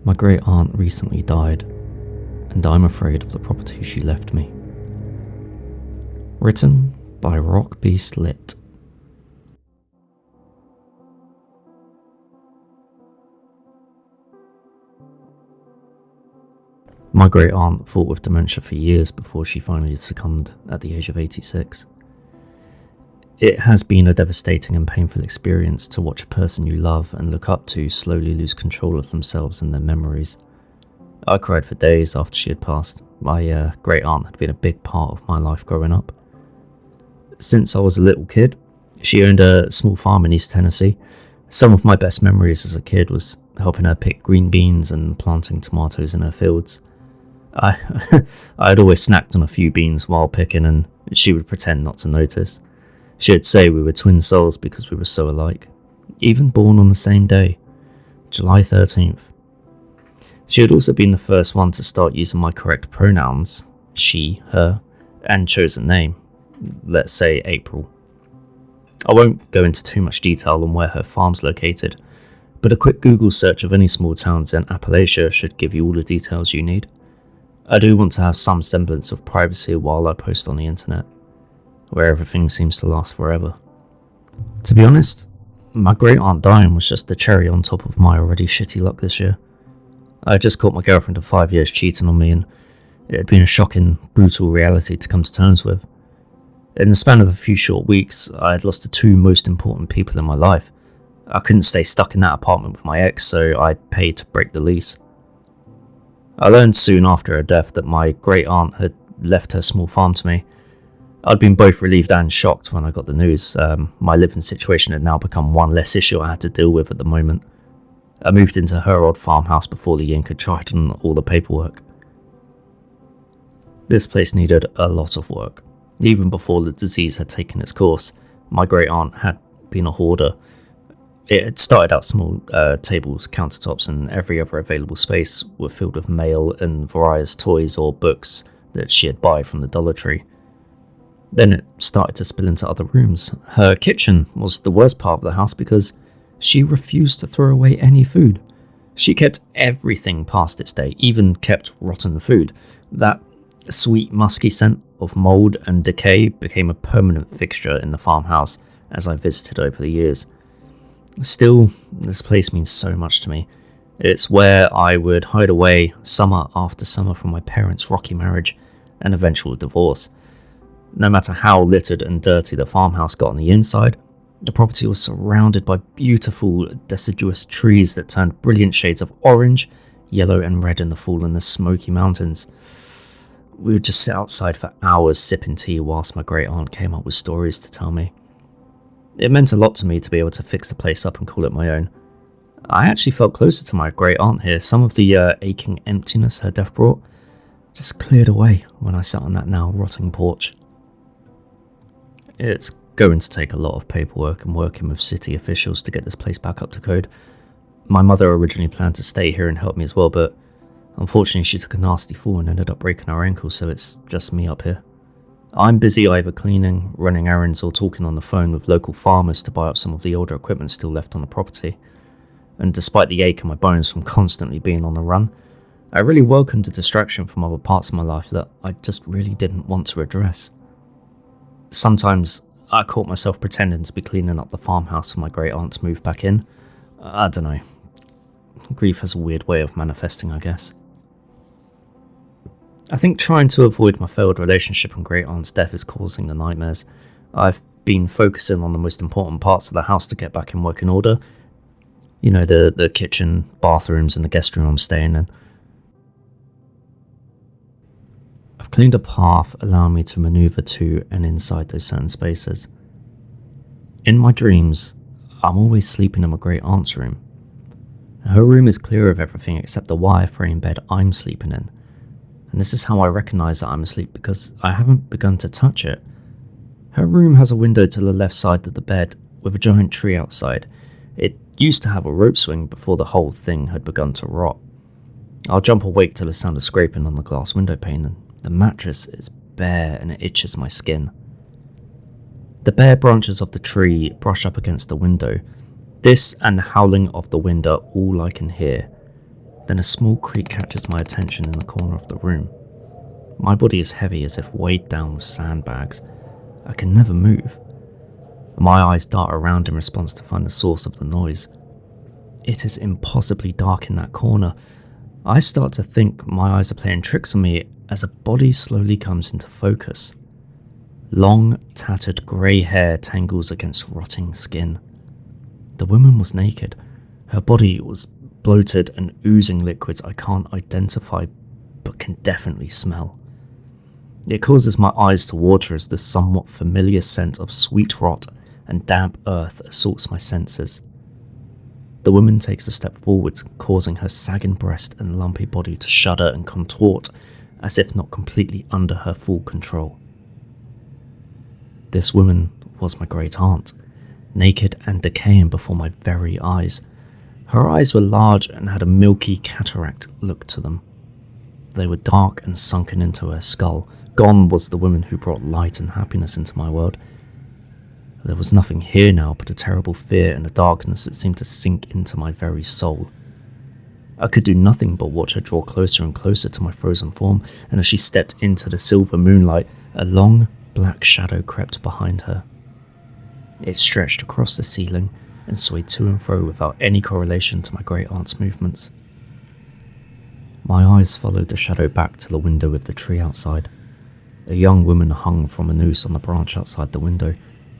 My great aunt recently died, and I'm afraid of the property she left me. Written by Rock Beast Lit. My great aunt fought with dementia for years before she finally succumbed at the age of 86. It has been a devastating and painful experience to watch a person you love and look up to slowly lose control of themselves and their memories. I cried for days after she had passed. My great aunt had been a big part of my life growing up. Since I was a little kid, she owned a small farm in East Tennessee. Some of my best memories as a kid was helping her pick green beans and planting tomatoes in her fields. I had always snacked on a few beans while picking, and she would pretend not to notice. She'd say we were twin souls because we were so alike, even born on the same day, July 13th. She had also been the first one to start using my correct pronouns, she, her, and chosen name, let's say April. I won't go into too much detail on where her farm's located, but a quick Google search of any small towns in Appalachia should give you all the details you need. I do want to have some semblance of privacy while I post on the internet, where everything seems to last forever. To be honest, my great aunt dying was just the cherry on top of my already shitty luck this year. I had just caught my girlfriend of 5 years cheating on me, and it had been a shocking, brutal reality to come to terms with. In the span of a few short weeks, I had lost the two most important people in my life. I couldn't stay stuck in that apartment with my ex, so I paid to break the lease. I learned soon after her death that my great aunt had left her small farm to me. I'd been both relieved and shocked when I got the news. My living situation had now become one less issue I had to deal with at the moment. I moved into her old farmhouse before the ink had dried on all the paperwork. This place needed a lot of work. Even before the disease had taken its course, my great aunt had been a hoarder. It had started out small. Tables, countertops, and every other available space were filled with mail and various toys or books that she'd buy from the Dollar Tree. Then it started to spill into other rooms. Her kitchen was the worst part of the house because she refused to throw away any food. She kept everything past its day, even kept rotten food. That sweet, musky scent of mould and decay became a permanent fixture in the farmhouse as I visited over the years. Still, this place means so much to me. It's where I would hide away summer after summer from my parents' rocky marriage and eventual divorce. No matter how littered and dirty the farmhouse got on the inside, the property was surrounded by beautiful deciduous trees that turned brilliant shades of orange, yellow and red in the fall in the Smoky Mountains. We would just sit outside for hours sipping tea whilst my great aunt came up with stories to tell me. It meant a lot to me to be able to fix the place up and call it my own. I actually felt closer to my great aunt here. Some of the aching emptiness her death brought just cleared away when I sat on that now rotting porch. It's going to take a lot of paperwork and working with city officials to get this place back up to code. My mother originally planned to stay here and help me as well, but unfortunately she took a nasty fall and ended up breaking her ankle, so it's just me up here. I'm busy either cleaning, running errands, or talking on the phone with local farmers to buy up some of the older equipment still left on the property. And despite the ache in my bones from constantly being on the run, I really welcomed the distraction from other parts of my life that I just really didn't want to address. Sometimes I caught myself pretending to be cleaning up the farmhouse when my great aunt's moved back in. I don't know. Grief has a weird way of manifesting, I guess. I think trying to avoid my failed relationship and great aunt's death is causing the nightmares. I've been focusing on the most important parts of the house to get back in working order. You know, the kitchen, bathrooms, and the guest room I'm staying in. I've cleaned a path allowing me to maneuver to and inside those certain spaces. In my dreams, I'm always sleeping in my great aunt's room. Her room is clear of everything except the wireframe bed I'm sleeping in. And this is how I recognise that I'm asleep, because I haven't begun to touch it. Her room has a window to the left side of the bed with a giant tree outside. It used to have a rope swing before the whole thing had begun to rot. I'll jump awake to the sound of scraping on the glass window pane, and the mattress is bare and it itches my skin. The bare branches of the tree brush up against the window. This and the howling of the wind are all I can hear. Then a small creak catches my attention in the corner of the room. My body is heavy as if weighed down with sandbags. I can never move. My eyes dart around in response to find the source of the noise. It is impossibly dark in that corner. I start to think my eyes are playing tricks on me as a body slowly comes into focus. Long, tattered grey hair tangles against rotting skin. The woman was naked. Her body was bloated and oozing liquids I can't identify but can definitely smell. It causes my eyes to water as the somewhat familiar scent of sweet rot and damp earth assaults my senses. The woman takes a step forward, causing her sagging breast and lumpy body to shudder and contort as if not completely under her full control. This woman was my great aunt, naked and decaying before my very eyes. Her eyes were large and had a milky cataract look to them. They were dark and sunken into her skull. Gone was the woman who brought light and happiness into my world. There was nothing here now but a terrible fear and a darkness that seemed to sink into my very soul. I could do nothing but watch her draw closer and closer to my frozen form, and as she stepped into the silver moonlight, a long, black shadow crept behind her. It stretched across the ceiling and swayed to and fro without any correlation to my great aunt's movements. My eyes followed the shadow back to the window with the tree outside. A young woman hung from a noose on the branch outside the window.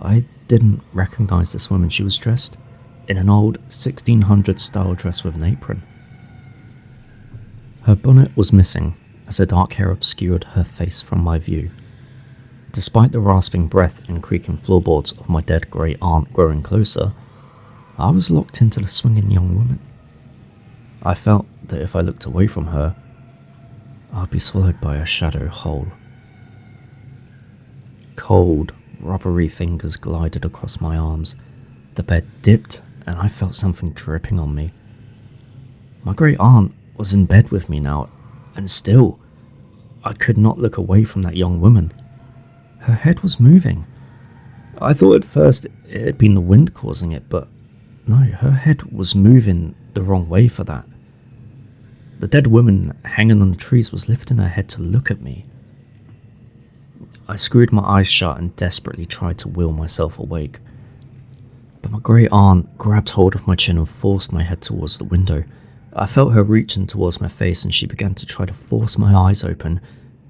I didn't recognize this woman. She was dressed in an old 1600s style dress with an apron. Her bonnet was missing, as her dark hair obscured her face from my view. Despite the rasping breath and creaking floorboards of my dead grey aunt growing closer, I was locked into the swinging young woman. I felt that if I looked away from her, I'd be swallowed by a shadow whole. Cold, rubbery fingers glided across my arms. The bed dipped and I felt something dripping on me. My great aunt was in bed with me now, and still, I could not look away from that young woman. Her head was moving. I thought at first it had been the wind causing it, but no, her head was moving the wrong way for that. The dead woman hanging on the trees was lifting her head to look at me. I screwed my eyes shut and desperately tried to will myself awake. But my great aunt grabbed hold of my chin and forced my head towards the window. I felt her reaching towards my face and she began to try to force my eyes open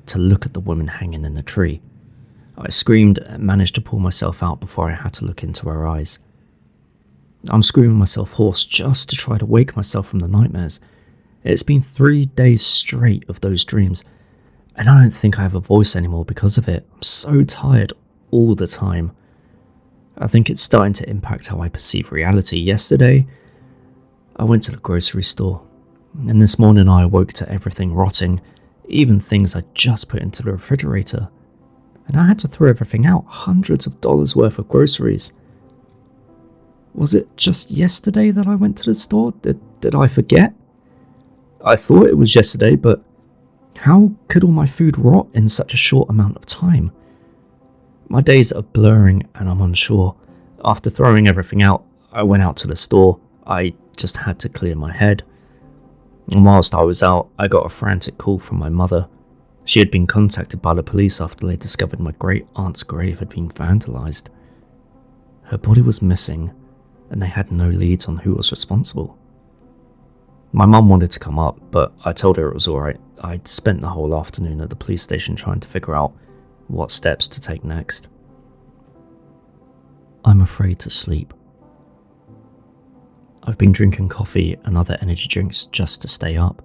to look at the woman hanging in the tree. I screamed and managed to pull myself out before I had to look into her eyes. I'm screaming myself hoarse just to try to wake myself from the nightmares. It's been 3 days straight of those dreams, and I don't think I have a voice anymore because of it. I'm so tired all the time. I think it's starting to impact how I perceive reality. Yesterday, I went to the grocery store, and this morning I awoke to everything rotting, even things I just put into the refrigerator. And I had to throw everything out, hundreds of dollars worth of groceries. Was it just yesterday that I went to the store? Did I forget? I thought it was yesterday, but how could all my food rot in such a short amount of time? My days are blurring and I'm unsure. After throwing everything out, I went out to the store. I just had to clear my head. And whilst I was out, I got a frantic call from my mother. She had been contacted by the police after they discovered my great aunt's grave had been vandalised. Her body was missing, and they had no leads on who was responsible. My mum wanted to come up, but I told her it was alright. I'd spent the whole afternoon at the police station trying to figure out what steps to take next. I'm afraid to sleep. I've been drinking coffee and other energy drinks just to stay up.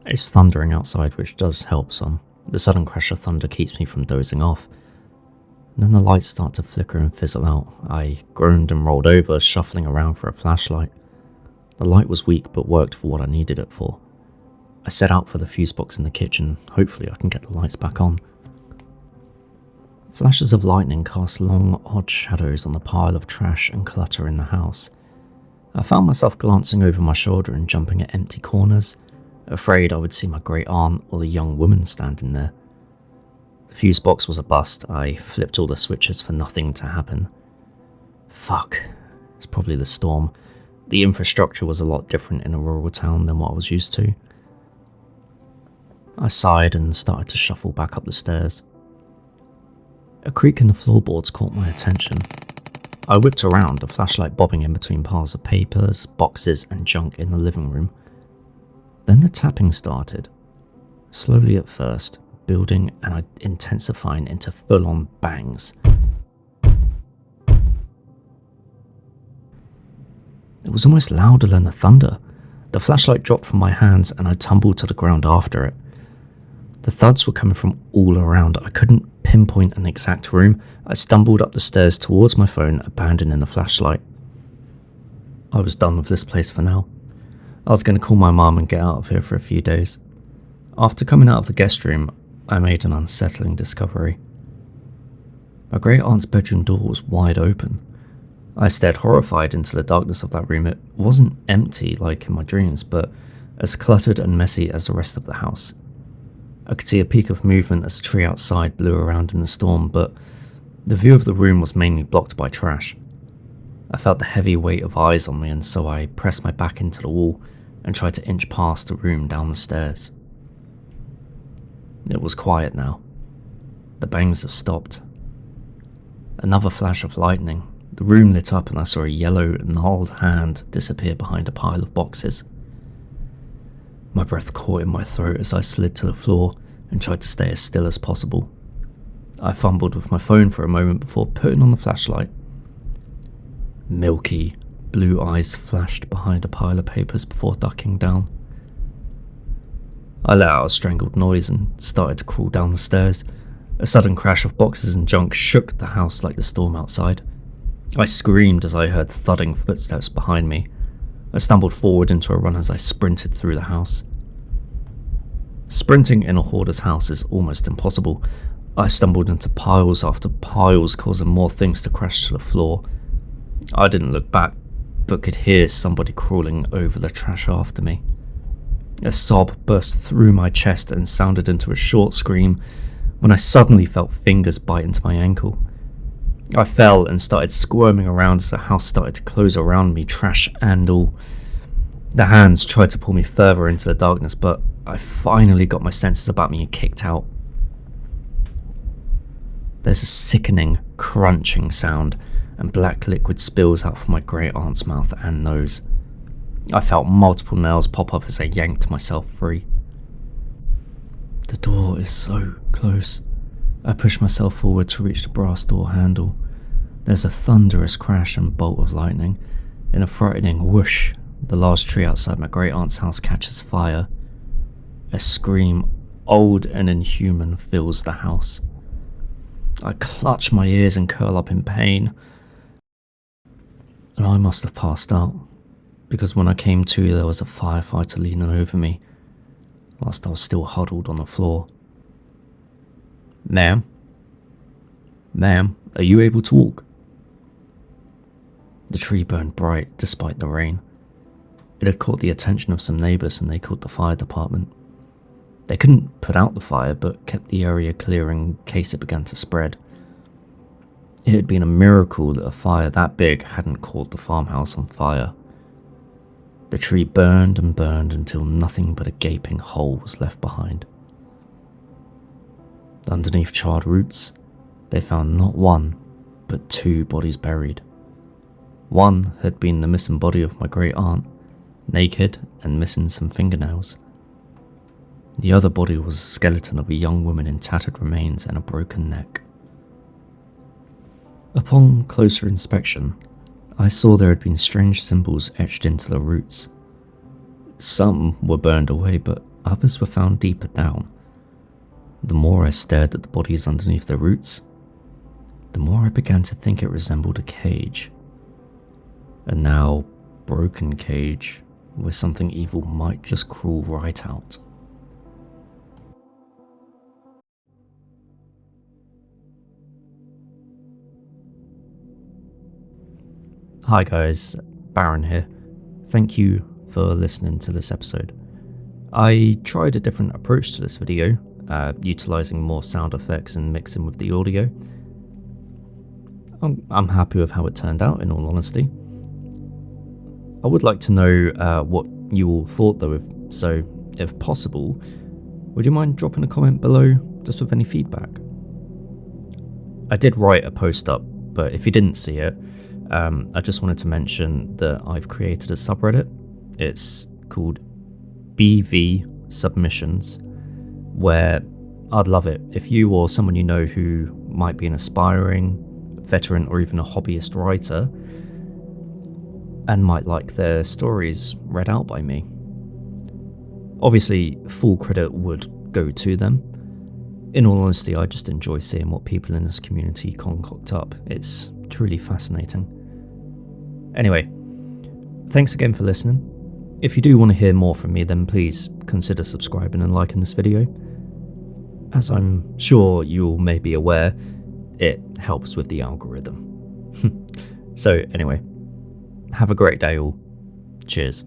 It's thundering outside, which does help some. The sudden crash of thunder keeps me from dozing off. And then the lights start to flicker and fizzle out. I groaned and rolled over, shuffling around for a flashlight. The light was weak, but worked for what I needed it for. I set out for the fuse box in the kitchen. Hopefully I can get the lights back on. Flashes of lightning cast long, odd shadows on the pile of trash and clutter in the house. I found myself glancing over my shoulder and jumping at empty corners, afraid I would see my great aunt or the young woman standing there. The fuse box was a bust. I flipped all the switches for nothing to happen. Fuck, it's probably the storm. The infrastructure was a lot different in a rural town than what I was used to. I sighed and started to shuffle back up the stairs. A creak in the floorboards caught my attention. I whipped around, the flashlight bobbing in between piles of papers, boxes and junk in the living room. Then the tapping started. Slowly at first, building and intensifying into full-on bangs. It was almost louder than the thunder. The flashlight dropped from my hands and I tumbled to the ground after it. The thuds were coming from all around. I couldn't pinpoint an exact room. I stumbled up the stairs towards my phone, abandoning the flashlight. I was done with this place for now. I was going to call my mum and get out of here for a few days. After coming out of the guest room, I made an unsettling discovery. My great aunt's bedroom door was wide open. I stared horrified into the darkness of that room. It wasn't empty like in my dreams, but as cluttered and messy as the rest of the house. I could see a peak of movement as a tree outside blew around in the storm, but the view of the room was mainly blocked by trash. I felt the heavy weight of eyes on me, and so I pressed my back into the wall and tried to inch past the room down the stairs. It was quiet now. The bangs have stopped. Another flash of lightning. The room lit up and I saw a yellow, gnarled hand disappear behind a pile of boxes. My breath caught in my throat as I slid to the floor and tried to stay as still as possible. I fumbled with my phone for a moment before putting on the flashlight. Milky, blue eyes flashed behind a pile of papers before ducking down. I let out a strangled noise and started to crawl down the stairs. A sudden crash of boxes and junk shook the house like the storm outside. I screamed as I heard thudding footsteps behind me. I stumbled forward into a run as I sprinted through the house. Sprinting in a hoarder's house is almost impossible. I stumbled into piles after piles, causing more things to crash to the floor. I didn't look back, but could hear somebody crawling over the trash after me. A sob burst through my chest and sounded into a short scream when I suddenly felt fingers bite into my ankle. I fell and started squirming around as the house started to close around me, trash and all. The hands tried to pull me further into the darkness, but I finally got my senses about me and kicked out. There's a sickening, crunching sound, and black liquid spills out from my great aunt's mouth and nose. I felt multiple nails pop off as I yanked myself free. The door is so close. I push myself forward to reach the brass door handle. There's a thunderous crash and bolt of lightning. In a frightening whoosh, the large tree outside my great aunt's house catches fire. A scream, old and inhuman, fills the house. I clutch my ears and curl up in pain. And I must have passed out, because when I came to, there was a firefighter leaning over me, whilst I was still huddled on the floor. Ma'am? Ma'am, are you able to walk? The tree burned bright despite the rain. It had caught the attention of some neighbours and they called the fire department. They couldn't put out the fire but kept the area clear in case it began to spread. It had been a miracle that a fire that big hadn't caught the farmhouse on fire. The tree burned and burned until nothing but a gaping hole was left behind. Underneath charred roots, they found not one, but 2 bodies buried. One had been the missing body of my great aunt, naked and missing some fingernails. The other body was a skeleton of a young woman in tattered remains and a broken neck. Upon closer inspection, I saw there had been strange symbols etched into the roots. Some were burned away, but others were found deeper down. The more I stared at the bodies underneath the roots, the more I began to think it resembled a cage. A now broken cage where something evil might just crawl right out. Hi guys, Baron here. Thank you for listening to this episode. I tried a different approach to this video, utilising more sound effects and mixing with the audio. I'm happy with how it turned out, in all honesty. I would like to know what you all thought though, so if possible, would you mind dropping a comment below just with any feedback? I did write a post up, but if you didn't see it, I just wanted to mention that I've created a subreddit. It's called BV Submissions, where I'd love it if you or someone you know who might be an aspiring, veteran, or even a hobbyist writer and might like their stories read out by me. Obviously, full credit would go to them. In all honesty, I just enjoy seeing what people in this community concoct up. It's truly fascinating. Anyway, thanks again for listening. If you do want to hear more from me, then please consider subscribing and liking this video. As I'm sure you all may be aware, it helps with the algorithm. So anyway, have a great day all. Cheers.